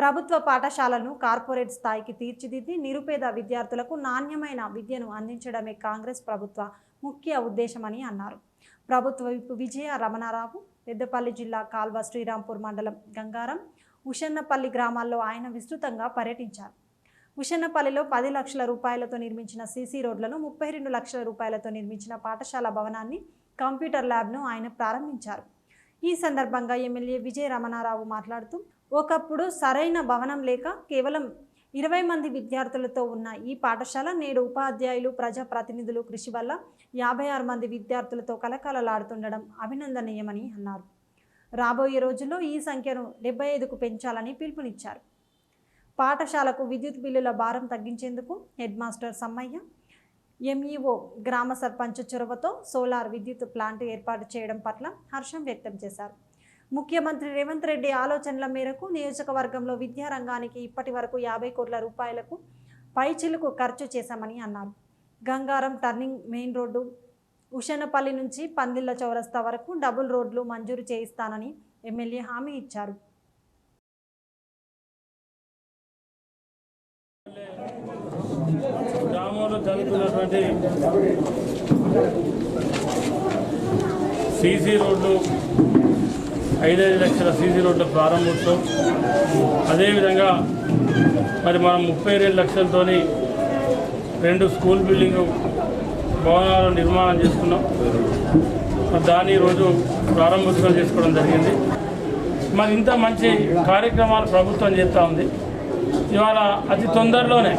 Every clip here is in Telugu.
ప్రభుత్వ పాఠశాలను కార్పొరేట్ స్థాయికి తీర్చిదిద్ది నిరుపేద విద్యార్థులకు నాణ్యమైన విద్యను అందించడమే కాంగ్రెస్ ప్రభుత్వ ముఖ్య ఉద్దేశమని అన్నారు. ప్రభుత్వ విప్ విజయ రమణారావు పెద్దపల్లి జిల్లా కాల్వ శ్రీరాంపూర్ మండలం గంగారం, ఉషన్నపల్లి గ్రామాల్లో ఆయన విస్తృతంగా పర్యటించారు. ఉషన్నపల్లిలో 10 లక్షల రూపాయలతో నిర్మించిన సీసీ రోడ్లను, 32 లక్షల రూపాయలతో నిర్మించిన పాఠశాల భవనాన్ని, కంప్యూటర్ ల్యాబ్ను ఆయన ప్రారంభించారు. ఈ సందర్భంగా ఎమ్మెల్యే విజయ రమణారావు మాట్లాడుతూ, ఒకప్పుడు సరైన భవనం లేక కేవలం 20 మంది విద్యార్థులతో ఉన్న ఈ పాఠశాల నేడు ఉపాధ్యాయులు, ప్రజాప్రతినిధులు కృషి వల్ల 56 మంది విద్యార్థులతో కలకలలాడుతుండడం అభినందనీయమని అన్నారు. రాబోయే రోజుల్లో ఈ సంఖ్యను 75కు పెంచాలని పిలుపునిచ్చారు. పాఠశాలకు విద్యుత్ బిల్లుల భారం తగ్గించేందుకు హెడ్ మాస్టర్ సమ్మయ్య, ఎంఈఓ, గ్రామ సర్పంచ్ చొరవతో సోలార్ విద్యుత్ ప్లాంట్ ఏర్పాటు చేయడం పట్ల హర్షం వ్యక్తం చేశారు. ముఖ్యమంత్రి రేవంత్ రెడ్డి ఆలోచనల మేరకు నియోజకవర్గంలో విద్యారంగానికి ఇప్పటి వరకు 50 కోట్ల రూపాయలకు పైచిలుకు ఖర్చు చేశామని అన్నారు. గంగారం టర్నింగ్ మెయిన్ రోడ్డు, ఉషన్నపల్లి నుంచి పందిళ్ళ చౌరస్తా వరకు డబుల్ రోడ్లు మంజూరు చేయిస్తానని ఎమ్మెల్యే హామీ ఇచ్చారు. గ్రామంలో జరుగుతున్నటువంటి సీసీ రోడ్లు 5 లక్షల సీసీ రోడ్ల ప్రారంభోత్సవం, అదేవిధంగా మరి మనం 32 లక్షలతో 2 స్కూల్ బిల్డింగ్ భవనాలు నిర్మాణం చేసుకున్నాం. దాన్ని ఈరోజు ప్రారంభోత్సవం చేసుకోవడం జరిగింది. మరి ఇంత మంచి కార్యక్రమాలు ప్రభుత్వం చేస్తూ ఉంది. ఇవాళ అతి తొందరలోనే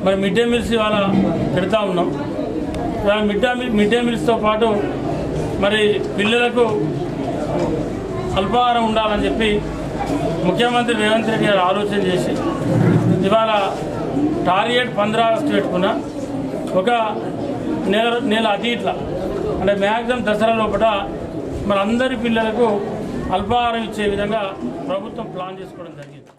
మరి మిడ్ డే మీల్స్ ఇవాళ పెడతా ఉన్నాం. మిడ్ డే మీల్స్తో పాటు మరి పిల్లలకు అల్పాహారం ఉండాలని చెప్పి ముఖ్యమంత్రి రేవంత్ రెడ్డి గారు ఆలోచన చేసి ఇవాళ టార్గెట్ 15 ఆగస్టు పెట్టుకున్న ఒక నెల అతి ఇట్లా అంటే మ్యాక్సిమం దసరా లోపల మరి అందరి పిల్లలకు అల్పాహారం ఇచ్చే విధంగా ప్రభుత్వం ప్లాన్ చేసుకోవడం జరిగింది.